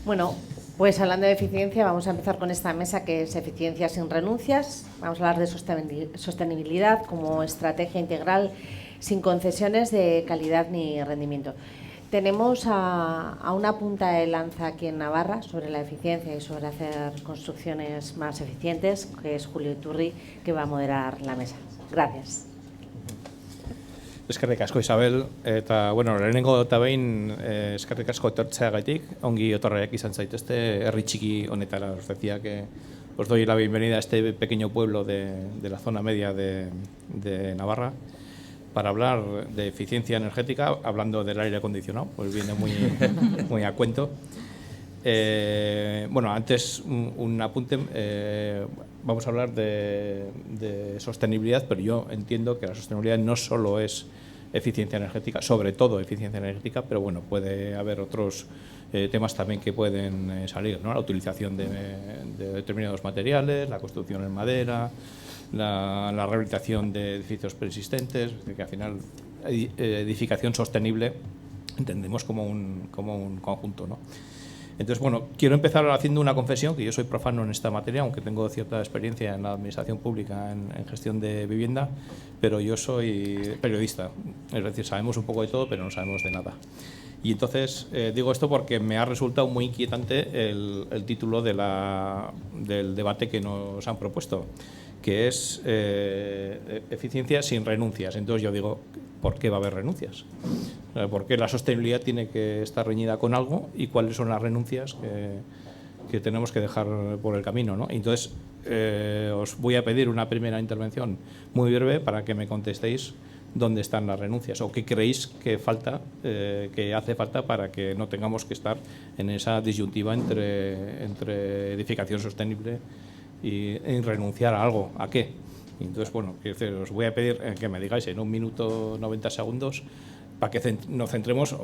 Bueno, pues hablando de eficiencia, vamos a empezar con esta mesa que es eficiencia sin renuncias. Vamos a hablar de sostenibilidad como estrategia integral sin concesiones de calidad ni rendimiento. Tenemos a una punta de lanza aquí en Navarra sobre la eficiencia y sobre hacer construcciones más eficientes, que es Julio Iturri, que va a moderar la mesa. Gracias. Eskerrik asko, Isabel, eta, bueno, lehenengo eta behin eskerrik asko etortzeagatik, ongi etorriak izan zaitezte, herri txiki honetara. Os decía que os doy la bienvenida a este pequeño pueblo de la zona media de Navarra para hablar de eficiencia energética, hablando del aire acondicionado, pues viene muy a cuento. Bueno, antes un apunte, vamos a hablar de sostenibilidad, pero yo entiendo que la sostenibilidad no solo es eficiencia energética, sobre todo eficiencia energética, pero bueno, puede haber otros temas también que pueden salir, ¿no? La utilización de determinados materiales, la construcción en madera, la rehabilitación de edificios preexistentes, que al final edificación sostenible entendemos como un conjunto, ¿no? Entonces, bueno, quiero empezar haciendo una confesión, que yo soy profano en esta materia, aunque tengo cierta experiencia en la administración pública, en gestión de vivienda, pero yo soy periodista, es decir, sabemos un poco de todo, pero no sabemos de nada. Y entonces digo esto porque me ha resultado muy inquietante el título del debate que nos han propuesto, que es eficiencia sin renuncias. Entonces yo digo, ¿por qué va a haber renuncias? ¿Por qué la sostenibilidad tiene que estar reñida con algo y cuáles son las renuncias que tenemos que dejar por el camino, ¿no? Entonces os voy a pedir una primera intervención muy breve para que me contestéis dónde están las renuncias o qué creéis que falta, que hace falta para que no tengamos que estar en esa disyuntiva entre edificación sostenible y renunciar a algo. ¿A qué? Entonces, bueno, os voy a pedir que me digáis en 1 minuto 90 segundos para que nos centremos,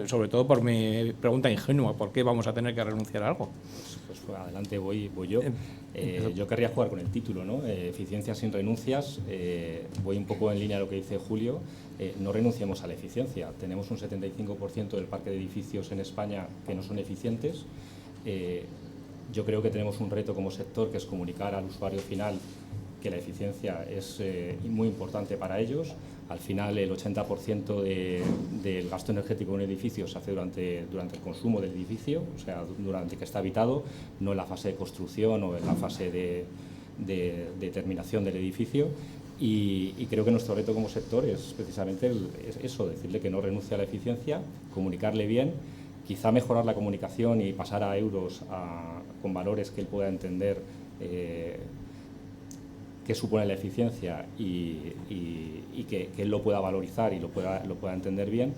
sobre todo por mi pregunta ingenua, ¿por qué vamos a tener que renunciar a algo? Pues adelante voy yo. Yo querría jugar con el título, ¿no? Eficiencia sin renuncias. Voy un poco en línea a lo que dice Julio. No renunciemos a la eficiencia. Tenemos un 75% del parque de edificios en España que no son eficientes. Yo creo que tenemos un reto como sector, que es comunicar al usuario final que la eficiencia es muy importante para ellos. Al final, el 80% del gasto energético de un edificio se hace durante el consumo del edificio, o sea, durante que está habitado, no en la fase de construcción o en la fase de terminación del edificio. Y creo que nuestro reto como sector es precisamente eso, decirle que no renuncie a la eficiencia, comunicarle bien, quizá mejorar la comunicación y pasar a euros con valores que él pueda entender qué supone la eficiencia y que él lo pueda valorizar y lo pueda entender bien.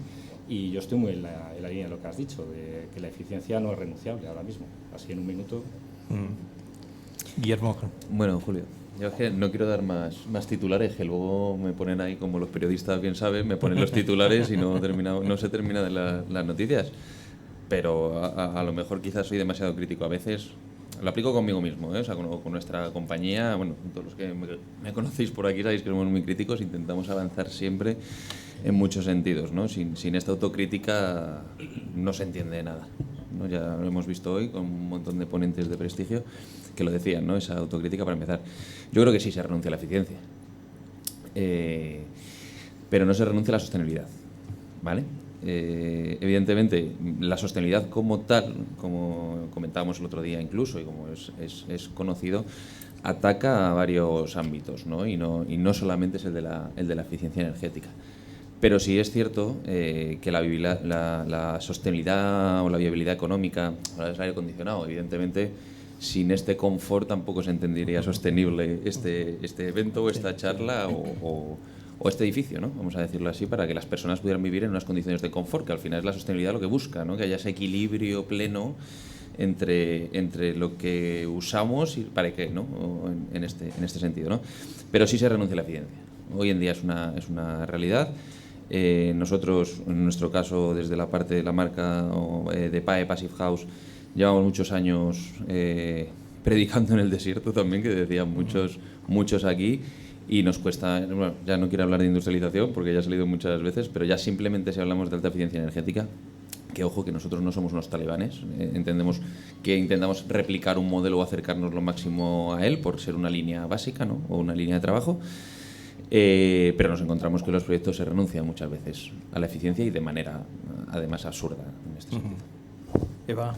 Y yo estoy muy en la línea de lo que has dicho, de que la eficiencia no es renunciable ahora mismo. Así en 1 minuto. Guillermo. Bueno, Julio, yo es que no quiero dar más titulares, que luego me ponen ahí, como los periodistas bien saben, me ponen los titulares y no se termina de las noticias. Pero a lo mejor quizás soy demasiado crítico a veces. Lo aplico conmigo mismo, ¿eh? O sea, con nuestra compañía. Bueno, todos los que me conocéis por aquí sabéis que somos muy críticos, intentamos avanzar siempre en muchos sentidos, ¿no? Sin esta autocrítica no se entiende nada, ¿no? Ya lo hemos visto hoy con un montón de ponentes de prestigio que lo decían, ¿no? Esa autocrítica para empezar. Yo creo que sí se renuncia a la eficiencia, pero no se renuncia a la sostenibilidad, ¿vale? Evidentemente, la sostenibilidad como tal, como comentábamos el otro día incluso, y como es conocido, ataca a varios ámbitos, ¿no? Y no solamente es el de la eficiencia energética. Pero sí es cierto que la sostenibilidad o la viabilidad económica, ahora es aire acondicionado, evidentemente, sin este confort tampoco se entendería sostenible este evento o esta charla o este edificio, ¿no? Vamos a decirlo así, para que las personas pudieran vivir en unas condiciones de confort, que al final es la sostenibilidad lo que busca, ¿no? Que haya ese equilibrio pleno entre lo que usamos y para qué, ¿no? En este sentido, ¿no? Pero sí se renuncia a la eficiencia. Hoy en día es una realidad. Nosotros, en nuestro caso, desde la parte de la marca de PAE, Passive House, llevamos muchos años predicando en el desierto también, que decían muchos aquí. Y nos cuesta, bueno, ya no quiero hablar de industrialización porque ya ha salido muchas veces, pero ya simplemente si hablamos de alta eficiencia energética, que ojo, que nosotros no somos unos talibanes, entendemos que intentamos replicar un modelo o acercarnos lo máximo a él por ser una línea básica, ¿no? O una línea de trabajo, pero nos encontramos que en los proyectos se renuncia muchas veces a la eficiencia y de manera además absurda en este sentido. Eva.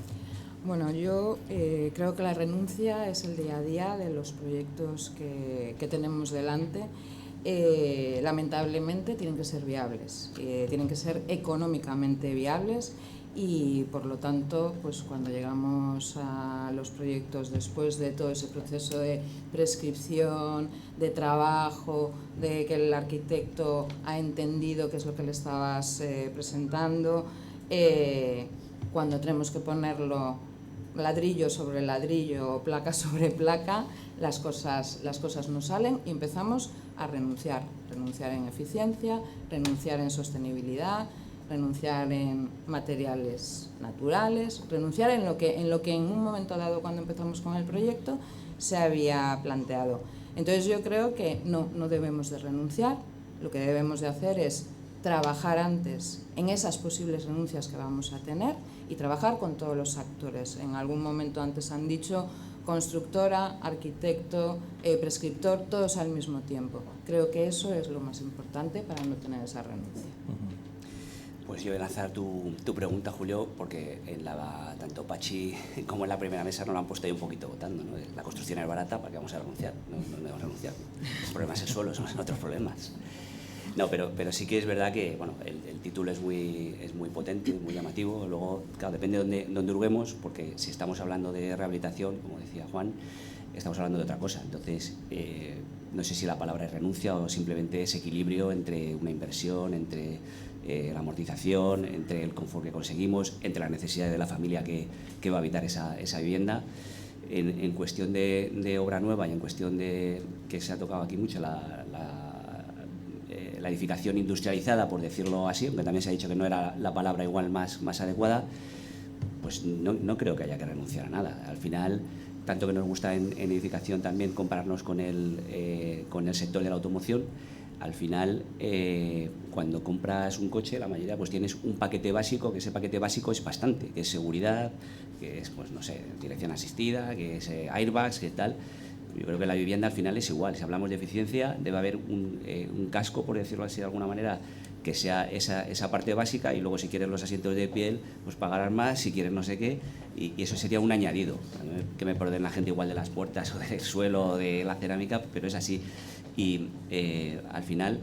Bueno, yo creo que la renuncia es el día a día de los proyectos que tenemos delante. Lamentablemente tienen que ser viables, tienen que ser económicamente viables y por lo tanto pues cuando llegamos a los proyectos después de todo ese proceso de prescripción, de trabajo, de que el arquitecto ha entendido qué es lo que le estabas presentando, cuando tenemos que ponerlo ladrillo sobre ladrillo o placa sobre placa, las cosas no salen y empezamos a renunciar en eficiencia, renunciar en sostenibilidad, renunciar en materiales naturales, renunciar en lo que en un momento dado cuando empezamos con el proyecto se había planteado. Entonces yo creo que no debemos de renunciar, lo que debemos de hacer es trabajar antes en esas posibles renuncias que vamos a tener y trabajar con todos los actores. En algún momento antes han dicho constructora, arquitecto, prescriptor, todos al mismo tiempo. Creo que eso es lo más importante para no tener esa renuncia. Pues yo voy a lanzar tu pregunta, Julio, porque tanto Pachi como en la primera mesa nos lo han puesto ahí un poquito votando, ¿no? La construcción es barata, ¿para qué vamos a renunciar? No debemos renunciar. El problema es el suelo, son otros problemas. No, pero sí que es verdad que bueno, el título es muy potente, muy llamativo. Luego, claro, depende de dónde hurguemos, porque si estamos hablando de rehabilitación, como decía Juan, estamos hablando de otra cosa. Entonces, no sé si la palabra es renuncia o simplemente es equilibrio entre una inversión, entre la amortización, entre el confort que conseguimos, entre las necesidades de la familia que va a habitar esa vivienda. En cuestión de obra nueva y en cuestión de que se ha tocado aquí mucho la edificación industrializada, por decirlo así, aunque también se ha dicho que no era la palabra igual más adecuada, pues no creo que haya que renunciar a nada. Al final, tanto que nos gusta en edificación también compararnos con el sector de la automoción, al final cuando compras un coche, la mayoría pues tienes un paquete básico, que ese paquete básico es bastante, que es seguridad, que es pues no sé, dirección asistida, que es airbags, que tal. Yo creo que la vivienda al final es igual. Si hablamos de eficiencia, debe haber un casco, por decirlo así de alguna manera, que sea esa parte básica, y luego si quieres los asientos de piel, pues pagarás más, si quieres no sé qué, y eso sería un añadido. Que me perdone la gente igual de las puertas o del suelo o de la cerámica, pero es así. Y al final,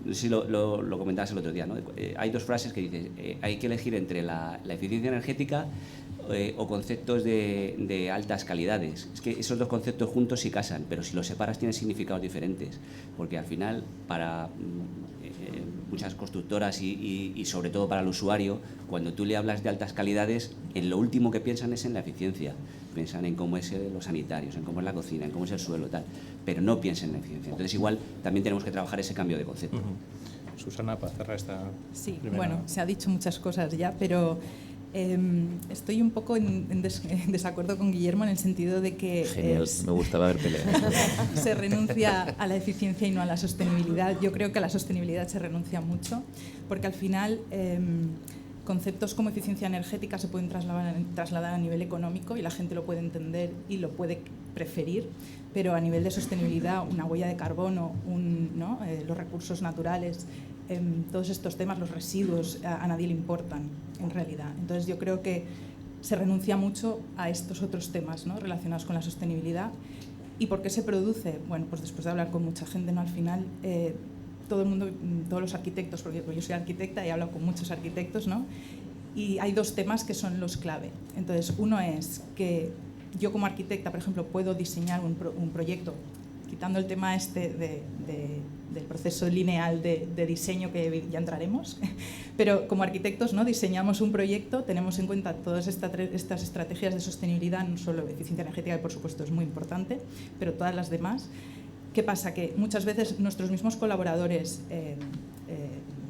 no sé si lo comentabas el otro día, ¿no? Hay dos frases que dicen, hay que elegir entre la eficiencia energética o conceptos de altas calidades. Es que esos dos conceptos juntos sí casan, pero si los separas tienen significados diferentes, porque al final para muchas constructoras y sobre todo para el usuario, cuando tú le hablas de altas calidades, en lo último que piensan es en la eficiencia. Piensan en cómo es los sanitarios, en cómo es la cocina, en cómo es el suelo, tal, pero no piensan en la eficiencia. Entonces igual también tenemos que trabajar ese cambio de concepto. Susana, para cerrar esta Sí, primera... bueno, se ha dicho muchas cosas ya, pero estoy un poco en desacuerdo con Guillermo en el sentido de que Genial, me gustaba ver peleas. se renuncia a la eficiencia y no a la sostenibilidad. Yo creo que a la sostenibilidad se renuncia mucho, porque al final conceptos como eficiencia energética se pueden trasladar a nivel económico y la gente lo puede entender y lo puede preferir, pero a nivel de sostenibilidad, una huella de carbono, los recursos naturales, todos estos temas, los residuos, a nadie le importan en realidad. Entonces yo creo que se renuncia mucho a estos otros temas, ¿no?, relacionados con la sostenibilidad. ¿Y por qué se produce? Bueno, pues después de hablar con mucha gente, ¿no?, al final todo el mundo, todos los arquitectos, porque yo soy arquitecta y he hablado con muchos arquitectos, ¿no?, y hay dos temas que son los clave. Entonces, uno es que yo como arquitecta, por ejemplo, puedo diseñar un proyecto, quitando el tema del proceso lineal de diseño, que ya entraremos, pero como arquitectos, ¿no?, diseñamos un proyecto, tenemos en cuenta todas estas estrategias de sostenibilidad, no solo eficiencia energética, que por supuesto es muy importante, pero todas las demás. ¿Qué pasa? Que muchas veces nuestros mismos colaboradores,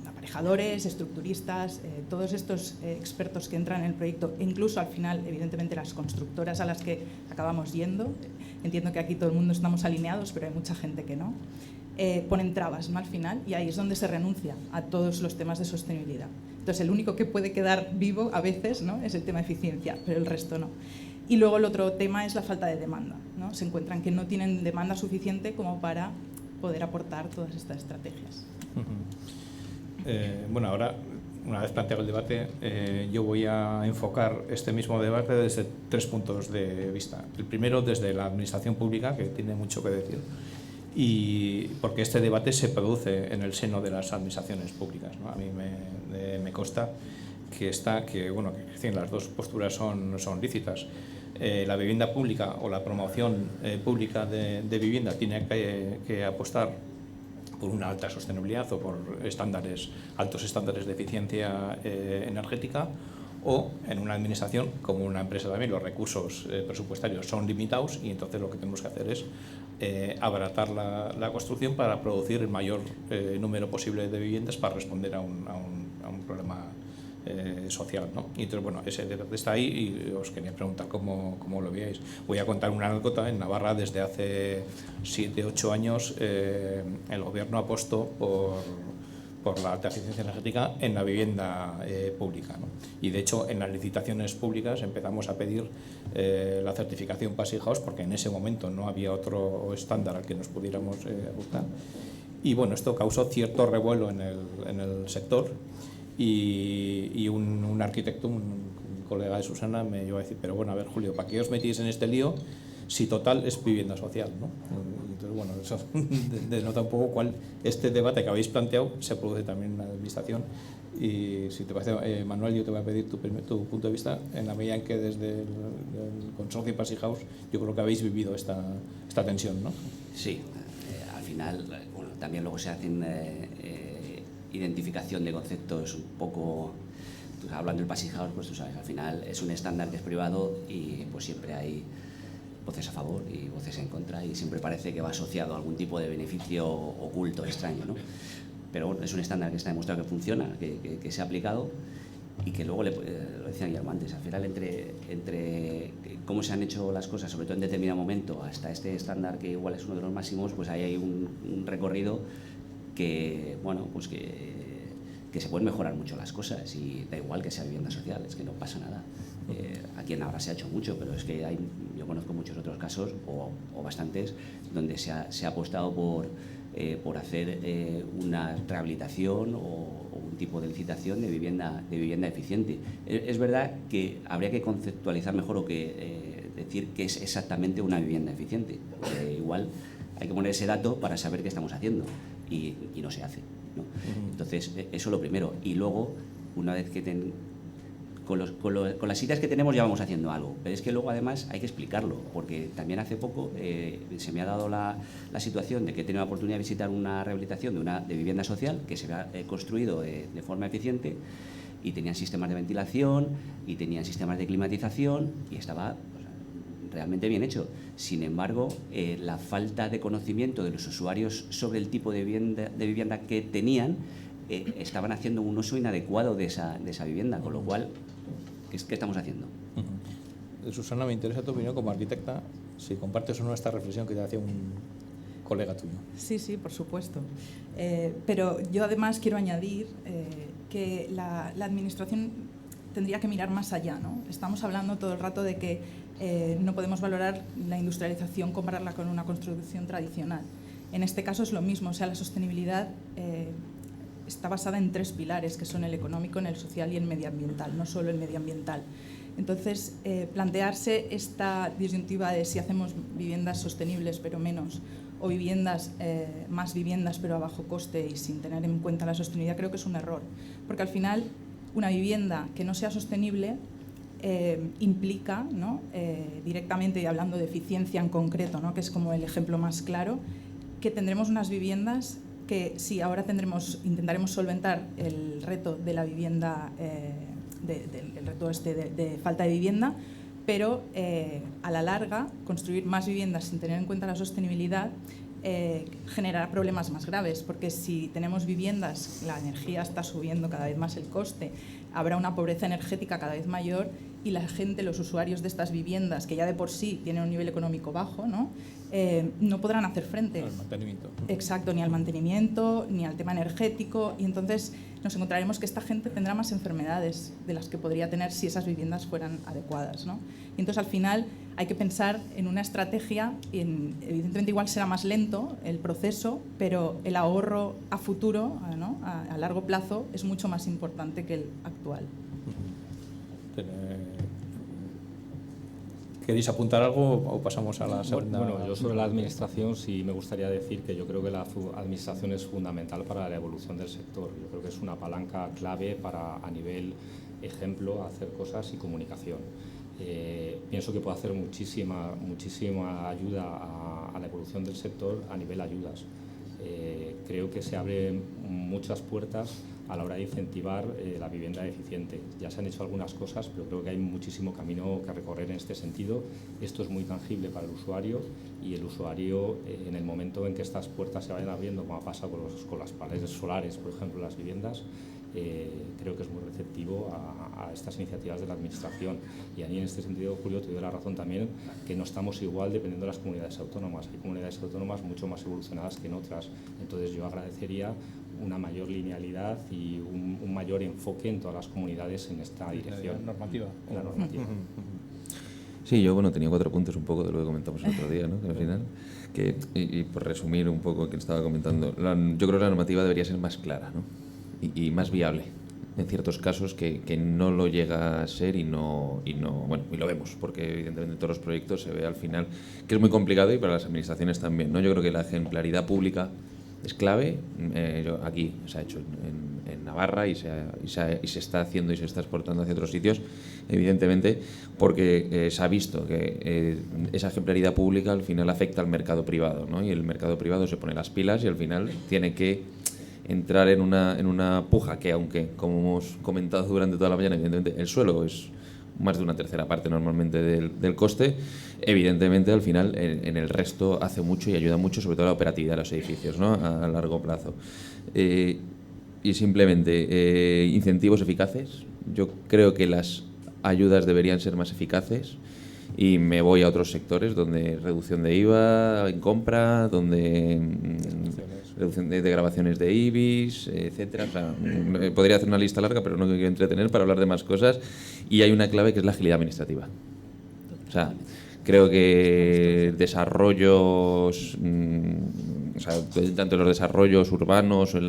aparejadores, estructuristas, todos estos expertos que entran en el proyecto, e incluso al final, evidentemente, las constructoras a las que acabamos yendo, entiendo que aquí todo el mundo estamos alineados, pero hay mucha gente que no, ponen trabas, ¿no?, al final, y ahí es donde se renuncia a todos los temas de sostenibilidad. Entonces, el único que puede quedar vivo a veces, ¿no?, es el tema de eficiencia, pero el resto no. Y luego el otro tema es la falta de demanda, ¿no? Se encuentran que no tienen demanda suficiente como para poder aportar todas estas estrategias. Bueno, ahora, una vez planteado el debate, yo voy a enfocar este mismo debate desde 3 puntos de vista. El primero, desde la administración pública, que tiene mucho que decir, y porque este debate se produce en el seno de las administraciones públicas, ¿no? A mí me consta que bueno, que las dos posturas son lícitas. La vivienda pública o la promoción pública de vivienda tiene que apostar por una alta sostenibilidad o por altos estándares de eficiencia energética, o en una administración como una empresa también los recursos presupuestarios son limitados y entonces lo que tenemos que hacer es abaratar la construcción para producir el mayor número posible de viviendas para responder a un problema social, ¿no? Y entonces, bueno, ese debate está ahí y os quería preguntar cómo lo veáis. Voy a contar una anécdota. En Navarra, desde hace 7-8 años, el gobierno apostó por la alta eficiencia energética en la vivienda pública, ¿no? Y de hecho, en las licitaciones públicas empezamos a pedir la certificación Passivhaus House, porque en ese momento no había otro estándar al que nos pudiéramos ajustar. Y bueno, esto causó cierto revuelo en el sector. Y un arquitecto, un colega de Susana, me iba a decir, pero bueno, a ver, Julio, ¿para qué os metís en este lío si total es vivienda social, ¿no? Entonces, bueno, eso denota un poco cuál este debate que habéis planteado se produce también en la administración. Y si te parece, Manuel, yo te voy a pedir tu punto de vista, en la medida en que desde el consorcio Passivhaus yo creo que habéis vivido esta tensión, ¿no? Sí, al final, bueno, también luego se hacen identificación de conceptos un poco, hablando del Passivhaus, pues tú sabes, al final es un estándar que es privado y pues siempre hay voces a favor y voces en contra y siempre parece que va asociado a algún tipo de beneficio oculto, extraño, ¿no? Pero bueno, es un estándar que está demostrado que funciona, que se ha aplicado y que luego, lo decía Guillermo antes, al final entre cómo se han hecho las cosas, sobre todo en determinado momento, hasta este estándar que igual es uno de los máximos, pues ahí hay un recorrido que, bueno, pues que se pueden mejorar mucho las cosas y da igual que sea vivienda social, es que no pasa nada. Aquí en Navarra se ha hecho mucho, pero es que yo conozco muchos otros casos, o bastantes, donde se ha apostado por hacer una rehabilitación o un tipo de licitación de vivienda eficiente. Es verdad que habría que conceptualizar mejor o que decir qué es exactamente una vivienda eficiente. Igual hay que poner ese dato para saber qué estamos haciendo y no se hace, ¿no? Entonces, eso es lo primero. Y luego, una vez que con las citas que tenemos ya vamos haciendo algo, pero es que luego además hay que explicarlo, porque también hace poco se me ha dado la situación de que he tenido la oportunidad de visitar una rehabilitación de vivienda social que se había construido de forma eficiente y tenían sistemas de ventilación y tenían sistemas de climatización y estaba realmente bien hecho. Sin embargo, la falta de conocimiento de los usuarios sobre el tipo de vivienda que tenían, estaban haciendo un uso inadecuado de esa vivienda, con lo cual, ¿qué estamos haciendo? Susana, me interesa tu opinión como arquitecta, si compartes o no esta reflexión que te hacía un colega tuyo. Sí, por supuesto. Pero yo además quiero añadir que la administración tendría que mirar más allá, ¿no? Estamos hablando todo el rato de que no podemos valorar la industrialización, compararla con una construcción tradicional. En este caso es lo mismo, o sea, la sostenibilidad está basada en 3 pilares, que son el económico, en el social y el medioambiental, no solo el medioambiental. Entonces, plantearse esta disyuntiva de si hacemos viviendas sostenibles pero menos, o más viviendas pero a bajo coste y sin tener en cuenta la sostenibilidad, creo que es un error. Porque al final, una vivienda que no sea sostenible implica, ¿no?, directamente, y hablando de eficiencia en concreto, ¿no?, que es como el ejemplo más claro, que tendremos unas viviendas que sí, ahora intentaremos solventar el reto de la vivienda, el reto de falta de vivienda, pero a la larga construir más viviendas sin tener en cuenta la sostenibilidad generará problemas más graves, porque si tenemos viviendas, la energía está subiendo cada vez más el coste, habrá una pobreza energética cada vez mayor y la gente, los usuarios de estas viviendas, que ya de por sí tienen un nivel económico bajo, ¿no? No podrán hacer frente al mantenimiento. Exacto, ni al mantenimiento, ni al tema energético, y entonces nos encontraremos que esta gente tendrá más enfermedades de las que podría tener si esas viviendas fueran adecuadas, ¿no? Y entonces al final hay que pensar en una estrategia, y evidentemente igual será más lento el proceso, pero el ahorro a futuro, ¿no? a largo plazo, es mucho más importante que el actual. ¿Queréis apuntar algo o pasamos a la segunda? Bueno, yo sobre la administración sí me gustaría decir que yo creo que la administración es fundamental para la evolución del sector. Yo creo que es una palanca clave para, a nivel ejemplo, hacer cosas y comunicación. Pienso que puede hacer muchísima ayuda a la evolución del sector a nivel ayudas. Creo que se abren muchas puertas a la hora de incentivar la vivienda eficiente. Ya se han hecho algunas cosas, pero creo que hay muchísimo camino que recorrer en este sentido. Esto es muy tangible para el usuario, y el usuario, en el momento en que estas puertas se vayan abriendo, como ha pasado con las paneles solares, por ejemplo, en las viviendas, creo que es muy receptivo a estas iniciativas de la Administración. Y ahí, en este sentido, Julio, te doy la razón también, que no estamos igual dependiendo de las comunidades autónomas. Hay comunidades autónomas mucho más evolucionadas que en otras. Entonces, yo agradecería una mayor linealidad y un mayor enfoque en todas las comunidades en esta dirección. En la normativa. En la normativa. Sí, yo tenía 4 puntos un poco de lo que comentamos el otro día, ¿no? Que al final, y por resumir un poco lo que estaba comentando, yo creo que la normativa debería ser más clara, ¿no? Y más viable en ciertos casos que no lo llega a ser y lo vemos, porque evidentemente en todos los proyectos se ve al final que es muy complicado, y para las administraciones también, ¿no? Yo creo que la ejemplaridad pública es clave. Aquí se ha hecho en Navarra y se está haciendo y se está exportando hacia otros sitios, evidentemente, porque se ha visto que esa ejemplaridad pública al final afecta al mercado privado, ¿no? Y el mercado privado se pone las pilas y al final tiene que entrar en una puja que, aunque, como hemos comentado durante toda la mañana, evidentemente el suelo es más de una tercera parte normalmente del coste, evidentemente al final en el resto hace mucho y ayuda mucho, sobre todo a la operatividad de los edificios, ¿no? A largo plazo. Y simplemente incentivos eficaces. Yo creo que las ayudas deberían ser más eficaces, y me voy a otros sectores donde reducción de IVA en compra, donde reducción de grabaciones de IBIS, etcétera. O sea, podría hacer una lista larga, pero no me quiero entretener para hablar de más cosas. Y hay una clave que es la agilidad administrativa. O sea, creo que desarrollos, tanto en los desarrollos urbanos o en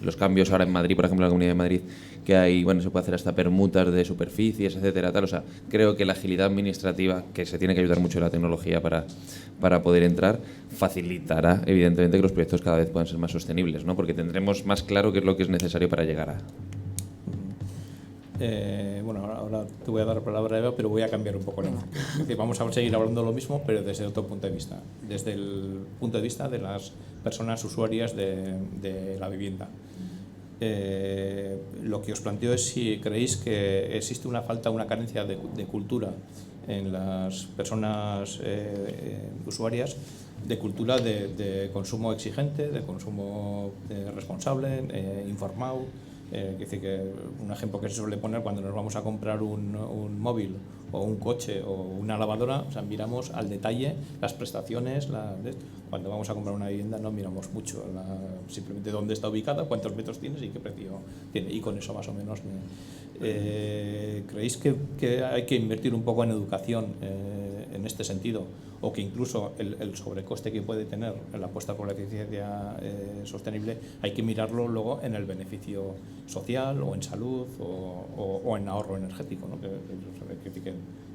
los cambios ahora en Madrid, por ejemplo, en la Comunidad de Madrid, que hay, se puede hacer hasta permutas de superficies, etcétera, tal. O sea, creo que la agilidad administrativa, que se tiene que ayudar mucho la tecnología para poder entrar, facilitará, evidentemente, que los proyectos cada vez puedan ser más sostenibles, ¿no? Porque tendremos más claro qué es lo que es necesario para llegar a... Ahora te voy a dar la palabra, Eva, pero voy a cambiar un poco el enfoque. Es decir, vamos a seguir hablando lo mismo, pero desde otro punto de vista, desde el punto de vista de las personas usuarias de la vivienda. Lo que os planteo es si creéis que existe una carencia de cultura en las personas usuarias, de cultura de consumo exigente, de consumo responsable, informado. Es decir, que un ejemplo que se suele poner cuando nos vamos a comprar un móvil o un coche o una lavadora, o sea, miramos al detalle las prestaciones. Cuando vamos a comprar una vivienda no miramos mucho, simplemente dónde está ubicada, cuántos metros tienes y qué precio tiene, y con eso más o menos. ¿Creéis que hay que invertir un poco en educación en este sentido? O que incluso el sobrecoste que puede tener la apuesta por la eficiencia sostenible hay que mirarlo luego en el beneficio social o en salud o en ahorro energético, ¿no? Que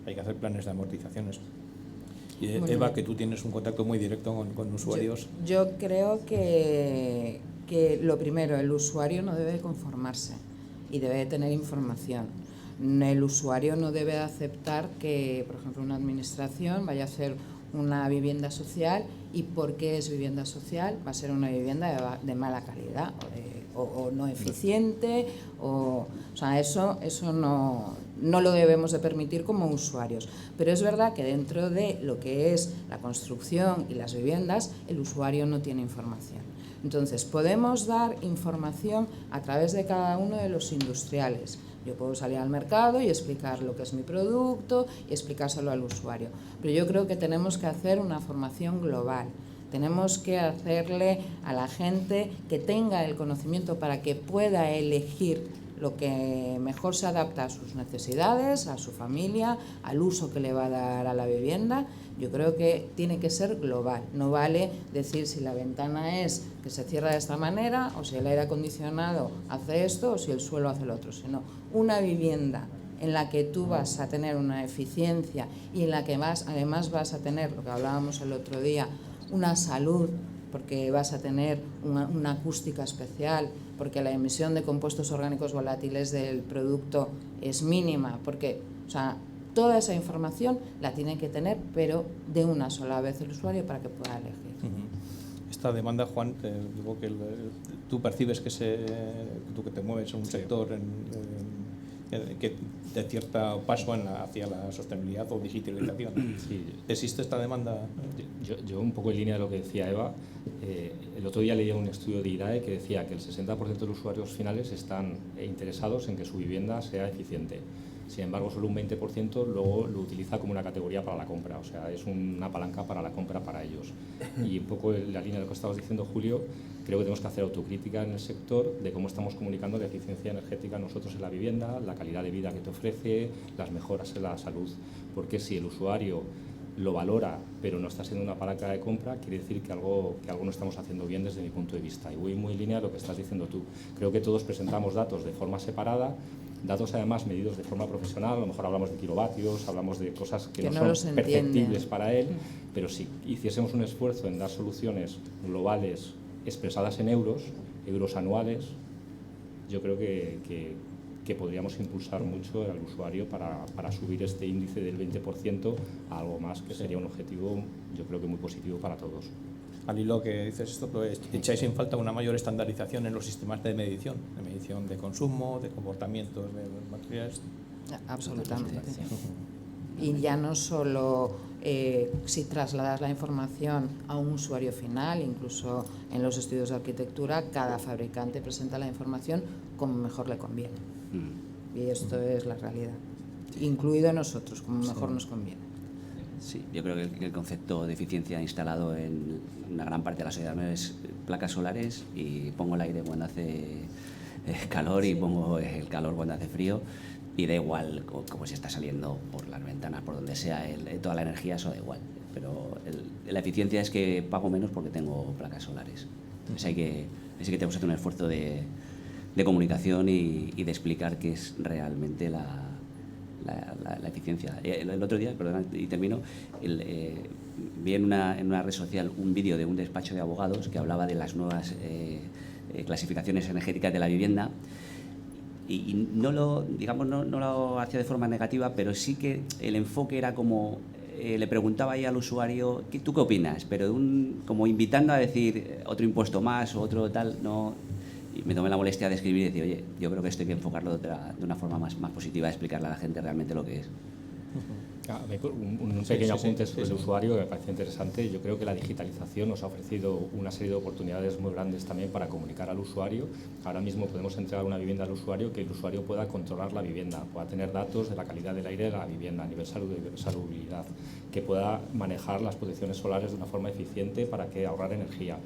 hay que hacer planes de amortizaciones. Y Eva, que tú tienes un contacto muy directo con usuarios. Yo creo que lo primero, el usuario no debe conformarse y debe tener información. El usuario no debe aceptar que, por ejemplo, una administración vaya a hacer una vivienda social y porque es vivienda social va a ser una vivienda de mala calidad o no eficiente. O sea, eso no lo debemos de permitir como usuarios. Pero es verdad que dentro de lo que es la construcción y las viviendas, el usuario no tiene información. Entonces, podemos dar información a través de cada uno de los industriales. Yo puedo salir al mercado y explicar lo que es mi producto y explicárselo al usuario. Pero yo creo que tenemos que hacer una formación global. Tenemos que hacerle a la gente que tenga el conocimiento para que pueda elegir lo que mejor se adapta a sus necesidades, a su familia, al uso que le va a dar a la vivienda. Yo creo que tiene que ser global. No vale decir si la ventana es que se cierra de esta manera, o si el aire acondicionado hace esto, o si el suelo hace lo otro, sino una vivienda en la que tú vas a tener una eficiencia y en la que además vas a tener, lo que hablábamos el otro día, una salud, porque vas a tener una acústica especial, porque la emisión de compuestos orgánicos volátiles del producto es mínima, porque, o sea, toda esa información la tiene que tener, pero de una sola vez el usuario para que pueda elegir. Esta demanda, Juan, digo que tú percibes que tú que te mueves en un sector que de cierto paso hacia la sostenibilidad o digitalización. Sí. ¿Existe esta demanda? Yo un poco en línea de lo que decía Eva, el otro día leía un estudio de IDAE que decía que el 60% de los usuarios finales están interesados en que su vivienda sea eficiente. Sin embargo, solo un 20% luego lo utiliza como una categoría para la compra, o sea, es una palanca para la compra para ellos. Y un poco en la línea de lo que estabas diciendo, Julio, creo que tenemos que hacer autocrítica en el sector de cómo estamos comunicando la eficiencia energética nosotros en la vivienda, la calidad de vida que te ofrece, las mejoras en la salud. Porque si el usuario lo valora, pero no está siendo una palanca de compra, quiere decir que algo no estamos haciendo bien desde mi punto de vista. Y voy muy en línea de lo que estás diciendo tú. Creo que todos presentamos datos de forma separada, datos además medidos de forma profesional, a lo mejor hablamos de kilovatios, hablamos de cosas que no son perceptibles para él, pero si hiciésemos un esfuerzo en dar soluciones globales expresadas en euros anuales, yo creo que podríamos impulsar mucho al usuario para subir este índice del 20% a algo más, que sería un objetivo, yo creo que muy positivo para todos. Al hilo que dices esto, pues, ¿echáis en falta una mayor estandarización en los sistemas de medición de consumo, de comportamientos de los materiales? Absolutamente. Y ya no solo si trasladas la información a un usuario final, incluso en los estudios de arquitectura, cada fabricante presenta la información como mejor le conviene. Y esto es la realidad, incluido nosotros, como mejor nos conviene. Sí, yo creo que el concepto de eficiencia instalado en una gran parte de la sociedad es placas solares y pongo el aire cuando hace calor y pongo el calor cuando hace frío, y da igual como si está saliendo por las ventanas, por donde sea, toda la energía, eso da igual. Pero la eficiencia es que pago menos porque tengo placas solares. Entonces hay que tenemos que hacer un esfuerzo de comunicación y de explicar qué es realmente la eficiencia. El otro día, perdón, y termino, vi en una red social un vídeo de un despacho de abogados que hablaba de las nuevas clasificaciones energéticas de la vivienda, y no lo hacía de forma negativa, pero sí que el enfoque era como le preguntaba ahí al usuario, ¿tú qué opinas? Pero como invitando a decir otro impuesto más o otro tal, no. Y me tomé la molestia de escribir y decir, oye, yo creo que esto hay que enfocarlo de una forma más positiva, explicarle a la gente realmente lo que es. Un pequeño apunte sobre el usuario que me parece interesante. Yo creo que la digitalización nos ha ofrecido una serie de oportunidades muy grandes también para comunicar al usuario. Ahora mismo podemos entregar una vivienda al usuario, que el usuario pueda controlar la vivienda, pueda tener datos de la calidad del aire de la vivienda a nivel salubridad, que pueda manejar las protecciones solares de una forma eficiente para que ahorrar energía.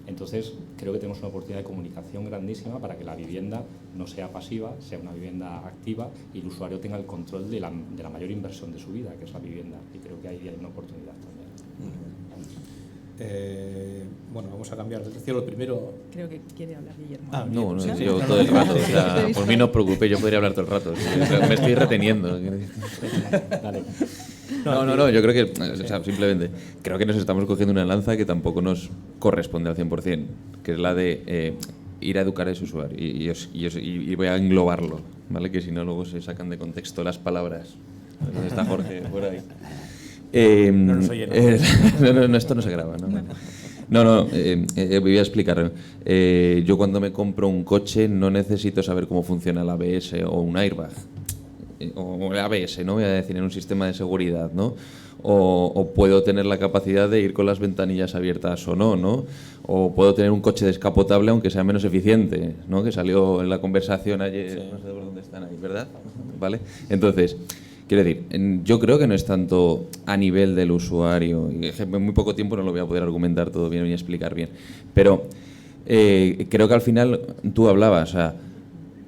Entonces, creo que tenemos una oportunidad de comunicación grandísima para que la vivienda no sea pasiva, sea una vivienda activa y el usuario tenga el control de la mayor inversión de su vida, que es la vivienda. Y creo que ahí hay una oportunidad también. Bueno, vamos a cambiar de tercio. Lo primero... Creo que quiere hablar Guillermo. No, yo todo el rato. O sea, por mí no os preocupéis, yo podría hablar todo el rato. Me estoy reteniendo. Dale. No, yo creo que, o sea, simplemente, creo que nos estamos cogiendo una lanza que tampoco nos corresponde al 100%, que es la de ir a educar a ese usuario. Y voy a englobarlo, ¿vale? Que si no, luego se sacan de contexto las palabras. ¿Dónde está Jorge? Por ahí. No nos oye nada. No, esto no se graba, ¿no? Voy a explicar. Yo cuando me compro un coche no necesito saber cómo funciona el ABS o un airbag. o el ABS, ¿no? Voy a decir, en un sistema de seguridad, ¿no? O puedo tener la capacidad de ir con las ventanillas abiertas o no, ¿no? O puedo tener un coche descapotable aunque sea menos eficiente, ¿no? Que salió en la conversación ayer, sí. No sé por dónde están ahí, ¿verdad? ¿Vale? Entonces, quiero decir, yo creo que no es tanto a nivel del usuario, y en muy poco tiempo no lo voy a poder argumentar todo bien y explicar bien, pero creo que al final tú hablabas, o sea,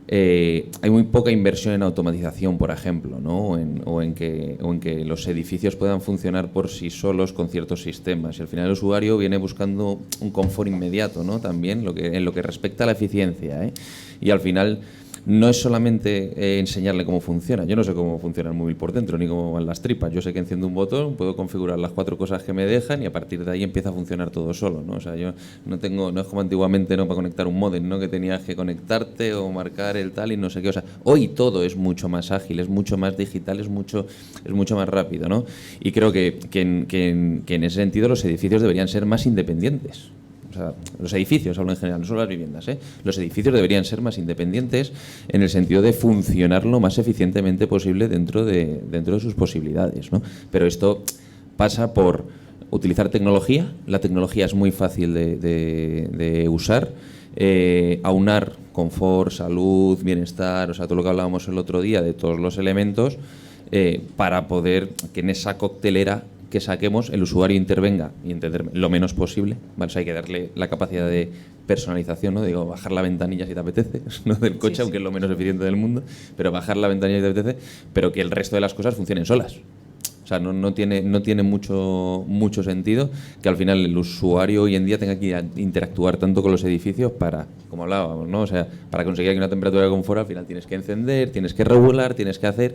hay muy poca inversión en automatización, por ejemplo, ¿no? o en que los edificios puedan funcionar por sí solos con ciertos sistemas. Y al final el usuario viene buscando un confort inmediato, ¿no? También en lo que respecta a la eficiencia, ¿eh? Y al final no es solamente enseñarle cómo funciona. Yo no sé cómo funciona el móvil por dentro, ni cómo van las tripas. Yo sé que enciendo un botón, puedo configurar las 4 cosas que me dejan y a partir de ahí empieza a funcionar todo solo, ¿no? O sea, yo no es como antiguamente, ¿no? Para conectar un módem, ¿no? Que tenías que conectarte o marcar el tal y no sé qué. O sea, hoy todo es mucho más ágil, es mucho más digital, es mucho más rápido, ¿no? Y creo que en ese sentido los edificios deberían ser más independientes. O sea, los edificios, hablo en general, no solo las viviendas, ¿eh? Los edificios deberían ser más independientes en el sentido de funcionar lo más eficientemente posible dentro de sus posibilidades, ¿no? Pero esto pasa por utilizar tecnología. La tecnología es muy fácil de usar, aunar confort, salud, bienestar, o sea, todo lo que hablábamos el otro día de todos los elementos, para poder que en esa coctelera que saquemos el usuario intervenga y entender lo menos posible, ¿vale? O sea, hay que darle la capacidad de personalización, ¿no? Digo, bajar la ventanilla si te apetece, ¿no? Del coche, sí, aunque es lo menos eficiente del mundo, pero bajar la ventanilla si te apetece, pero que el resto de las cosas funcionen solas. O sea, no tiene mucho sentido que al final el usuario hoy en día tenga que interactuar tanto con los edificios para, como hablábamos, ¿no? O sea, para conseguir que una temperatura de confort al final tienes que encender, tienes que regular, tienes que hacer,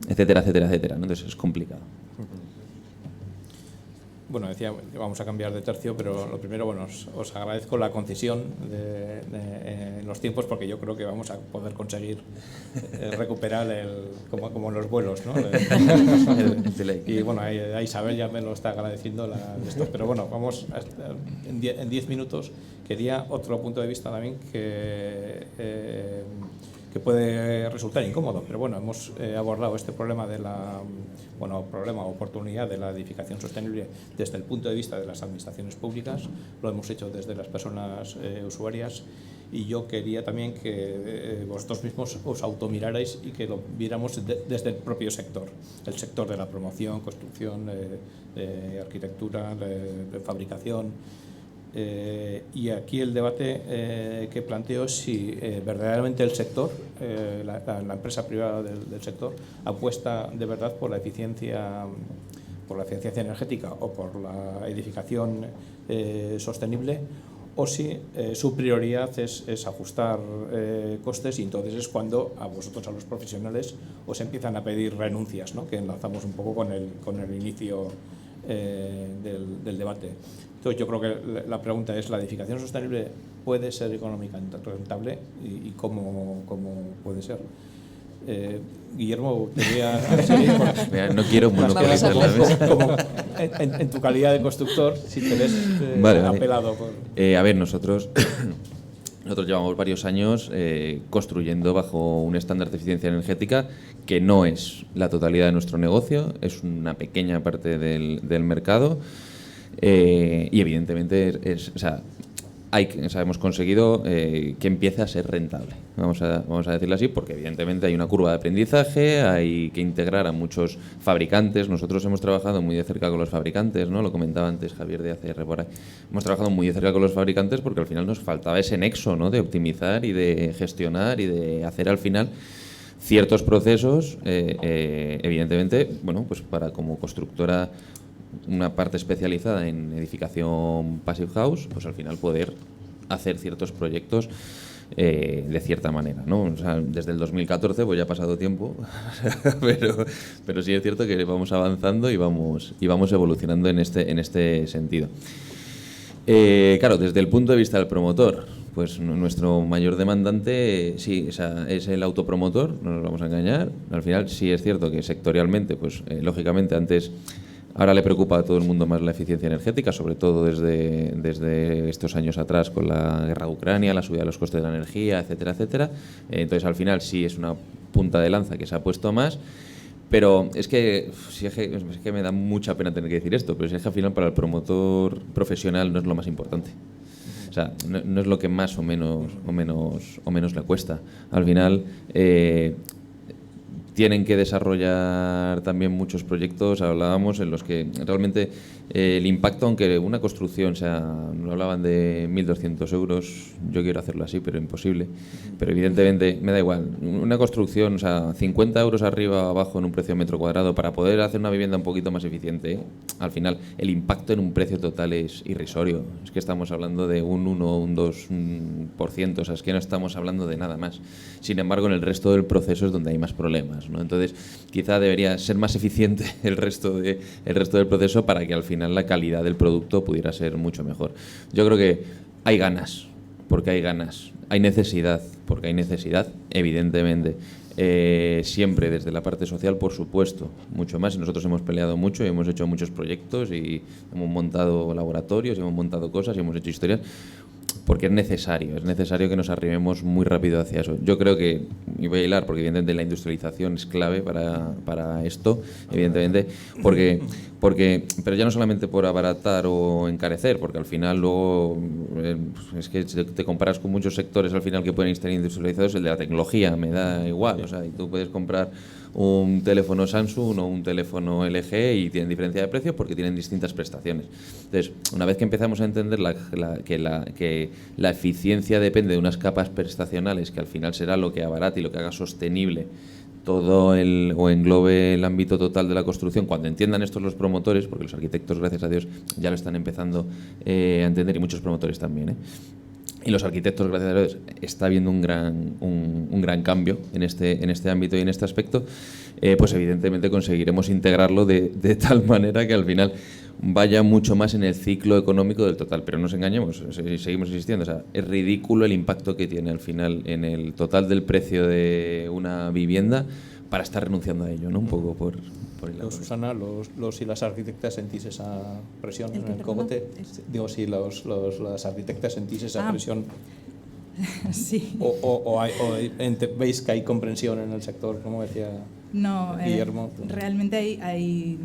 etcétera, etcétera, etcétera, ¿no? Entonces es complicado. Bueno, decía, vamos a cambiar de tercio, pero lo primero, bueno, os agradezco la concesión en los tiempos, porque yo creo que vamos a poder conseguir recuperar como en los vuelos, ¿no? Y bueno, a Isabel ya me lo está agradeciendo esto, pero bueno, vamos en 10 minutos. Quería otro punto de vista también que puede resultar incómodo, pero bueno, hemos abordado este problema oportunidad de la edificación sostenible desde el punto de vista de las administraciones públicas, lo hemos hecho desde las personas usuarias, y yo quería también que vosotros mismos os automirarais y que lo viéramos desde el propio sector, el sector de la promoción, construcción, de arquitectura, de fabricación. Y aquí el debate que planteo es si verdaderamente el sector, la empresa privada del sector, apuesta de verdad por la eficiencia energética o por la edificación sostenible, o si su prioridad es ajustar costes, y entonces es cuando a vosotros, a los profesionales, os empiezan a pedir renuncias, ¿no? Que enlazamos un poco con el inicio del debate. Entonces yo creo que la pregunta es: ¿la edificación sostenible puede ser económicamente rentable y cómo puede ser? Guillermo, te voy a seguir no quiero monopolizar la mesa. En tu calidad de constructor, si te ves apelado por... A ver, nosotros llevamos varios años construyendo bajo un estándar de eficiencia energética que no es la totalidad de nuestro negocio, es una pequeña parte del mercado, y evidentemente hemos conseguido que empiece a ser rentable, vamos a decirlo así, porque evidentemente hay una curva de aprendizaje, hay que integrar a muchos fabricantes. Nosotros hemos trabajado muy de cerca con los fabricantes, ¿no? Lo comentaba antes Javier de ACR por ahí. Hemos trabajado muy de cerca con los fabricantes porque al final nos faltaba ese nexo, ¿no? De optimizar y de gestionar y de hacer al final ciertos procesos, evidentemente, bueno, pues para como constructora, una parte especializada en edificación passive house, pues al final poder hacer ciertos proyectos de cierta manera, ¿no? O sea, desde el 2014 pues ya ha pasado tiempo, pero sí es cierto que vamos avanzando y vamos evolucionando en este sentido. Claro, desde el punto de vista del promotor, pues nuestro mayor demandante sí, es el autopromotor, no nos vamos a engañar. Al final sí es cierto que sectorialmente, pues lógicamente ahora le preocupa a todo el mundo más la eficiencia energética, sobre todo desde estos años atrás con la guerra de Ucrania, la subida de los costes de la energía, etcétera, etcétera. Entonces, al final sí es una punta de lanza que se ha puesto más. Pero es que me da mucha pena tener que decir esto, pero es que al final para el promotor profesional no es lo más importante. O sea, no es lo que más o menos le cuesta. Al final tienen que desarrollar también muchos proyectos, hablábamos, en los que realmente el impacto, aunque una construcción sea, no hablaban de 1.200 euros, yo quiero hacerlo así, pero imposible. Pero evidentemente me da igual. Una construcción, o sea, 50 euros arriba o abajo en un precio de metro cuadrado para poder hacer una vivienda un poquito más eficiente, al final el impacto en un precio total es irrisorio. Es que estamos hablando de un 1 o un 2%, o sea, es que no estamos hablando de nada más. Sin embargo, en el resto del proceso es donde hay más problemas, ¿no? Entonces, quizá debería ser más eficiente el resto del proceso para que al final la calidad del producto pudiera ser mucho mejor. Yo creo que hay ganas, porque hay ganas. Hay necesidad, porque hay necesidad, evidentemente. Siempre desde la parte social, por supuesto, mucho más. Y nosotros hemos peleado mucho y hemos hecho muchos proyectos y hemos montado laboratorios y hemos montado cosas y hemos hecho historias. Porque es necesario que nos arrimemos muy rápido hacia eso. Yo creo que, y voy a hilar, porque evidentemente la industrialización es clave para esto, evidentemente, pero ya no solamente por abaratar o encarecer, porque al final luego es que te comparas con muchos sectores al final que pueden estar industrializados, el de la tecnología, me da igual, o sea, y tú puedes comprar un teléfono Samsung o un teléfono LG y tienen diferencia de precios porque tienen distintas prestaciones. Entonces, una vez que empezamos a entender que la eficiencia depende de unas capas prestacionales, que al final será lo que abarate y lo que haga sostenible todo o englobe el ámbito total de la construcción, cuando entiendan estos los promotores, porque los arquitectos, gracias a Dios, ya lo están empezando a entender, y muchos promotores también, y los arquitectos, gracias a Dios, está habiendo un gran cambio en este ámbito y en este aspecto, pues evidentemente conseguiremos integrarlo de tal manera que al final vaya mucho más en el ciclo económico del total. Pero no nos engañemos, seguimos insistiendo, o sea, es ridículo el impacto que tiene al final en el total del precio de una vivienda para estar renunciando a ello, ¿no? Un poco por el Susana, los y las arquitectas sentís esa presión en el cogote. Digo, si las arquitectas sentís esa presión. Sí. O veis que hay comprensión en el sector, como decía Guillermo. Realmente hay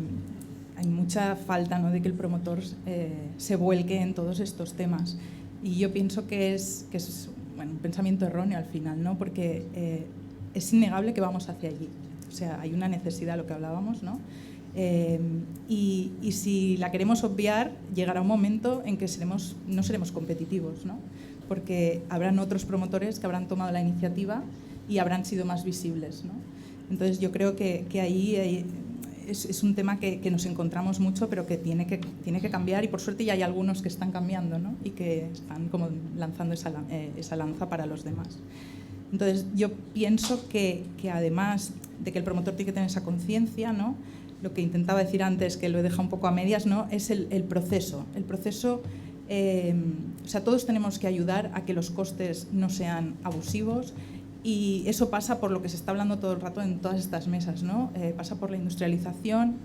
mucha falta, ¿no?, de que el promotor se vuelque en todos estos temas. Y yo pienso que es un pensamiento erróneo al final, ¿no? Porque es innegable que vamos hacia allí. O sea, hay una necesidad, lo que hablábamos, ¿no? Y si la queremos obviar, llegará un momento en que no seremos competitivos, ¿no? Porque habrán otros promotores que habrán tomado la iniciativa y habrán sido más visibles, ¿no? Entonces yo creo que ahí es un tema que nos encontramos mucho, pero que tiene que cambiar, y por suerte ya hay algunos que están cambiando, ¿no? Y que están como lanzando esa lanza para los demás. Entonces yo pienso que además de que el promotor tiene que tener esa conciencia, ¿no?, lo que intentaba decir antes, que lo he dejado un poco a medias, ¿no?, es el proceso. El proceso, o sea, todos tenemos que ayudar a que los costes no sean abusivos, y eso pasa por lo que se está hablando todo el rato en todas estas mesas, ¿no? Pasa por la industrialización,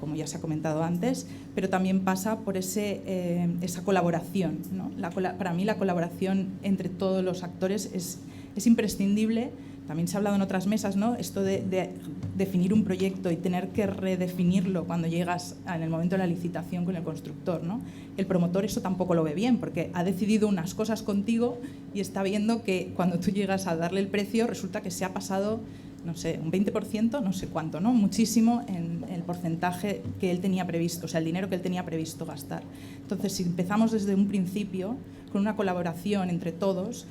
como ya se ha comentado antes, pero también pasa por esa colaboración, ¿no? Para mí la colaboración entre todos los actores es imprescindible. También se ha hablado en otras mesas, ¿no?, esto de definir un proyecto y tener que redefinirlo cuando llegas en el momento de la licitación con el constructor, ¿no? El promotor eso tampoco lo ve bien, porque ha decidido unas cosas contigo y está viendo que cuando tú llegas a darle el precio resulta que se ha pasado, no sé, un 20%, no sé cuánto, ¿no?, muchísimo en el porcentaje que él tenía previsto, o sea, el dinero que él tenía previsto gastar. Entonces, si empezamos desde un principio con una colaboración entre todos,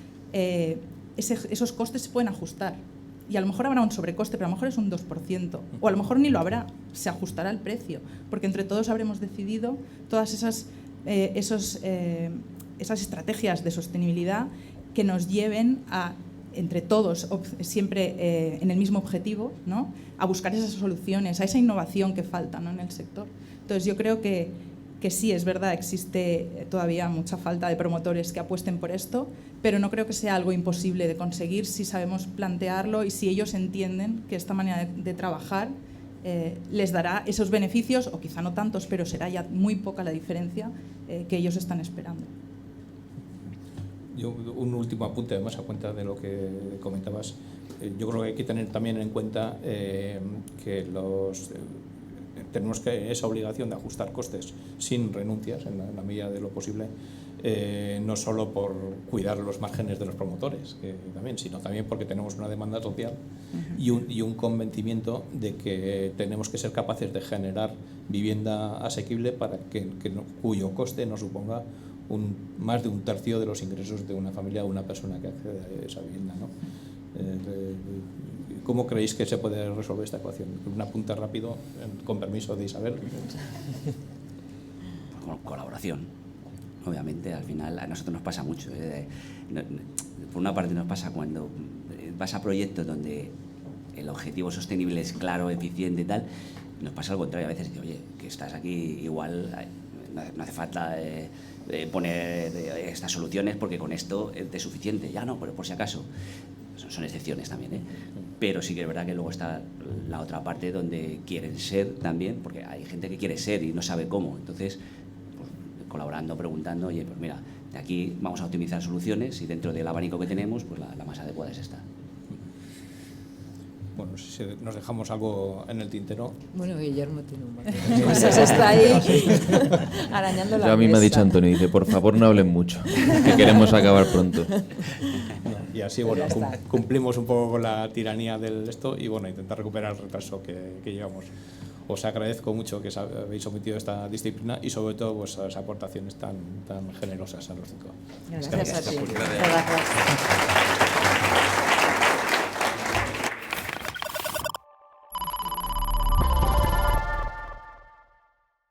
esos costes se pueden ajustar, y a lo mejor habrá un sobrecoste, pero a lo mejor es un 2%, o a lo mejor ni lo habrá, se ajustará el precio, porque entre todos habremos decidido todas esas estrategias de sostenibilidad que nos lleven a, entre todos, siempre en el mismo objetivo, ¿no?, a buscar esas soluciones, a esa innovación que falta, ¿no?, en el sector. Entonces yo creo que sí, es verdad, existe todavía mucha falta de promotores que apuesten por esto, pero no creo que sea algo imposible de conseguir si sabemos plantearlo y si ellos entienden que esta manera de trabajar les dará esos beneficios, o quizá no tantos, pero será ya muy poca la diferencia que ellos están esperando. Yo, un último apunte, además, a cuenta de lo que comentabas. Yo creo que hay que tener también en cuenta que tenemos esa obligación de ajustar costes sin renuncias, en la medida de lo posible, no solo por cuidar los márgenes de los promotores, que también, sino también porque tenemos una demanda social y un convencimiento de que tenemos que ser capaces de generar vivienda asequible para cuyo coste no suponga más de un tercio de los ingresos de una familia o una persona que accede a esa vivienda, ¿no? ¿Cómo creéis que se puede resolver esta ecuación? Un apunte rápido, con permiso de Isabel. Con colaboración, obviamente. Al final a nosotros nos pasa mucho. Por una parte nos pasa cuando vas a proyectos donde el objetivo sostenible es claro, eficiente y tal. Nos pasa al contrario. A veces dices, oye, que estás aquí, igual no hace falta poner estas soluciones porque con esto es suficiente. Ya no, pero por si acaso. Son excepciones también, ¿eh? Pero sí que es verdad que luego está la otra parte donde quieren ser también, porque hay gente que quiere ser y no sabe cómo. Entonces, pues, colaborando, preguntando, oye, pues mira, de aquí vamos a optimizar soluciones y dentro del abanico que tenemos, pues la más adecuada es esta. Bueno, si nos dejamos algo en el tintero. Bueno, Guillermo tiene un montón. Pues está ahí arañando la mesa. A mí me ha dicho Antonio, dice, por favor no hablen mucho, que queremos acabar pronto. Y así, bueno, cumplimos un poco con la tiranía del esto y, bueno, intentar recuperar el retraso que llevamos. Os agradezco mucho que habéis sometido esta disciplina y, sobre todo, vuestras aportaciones tan generosas a los 5. Gracias a ti. Gracias.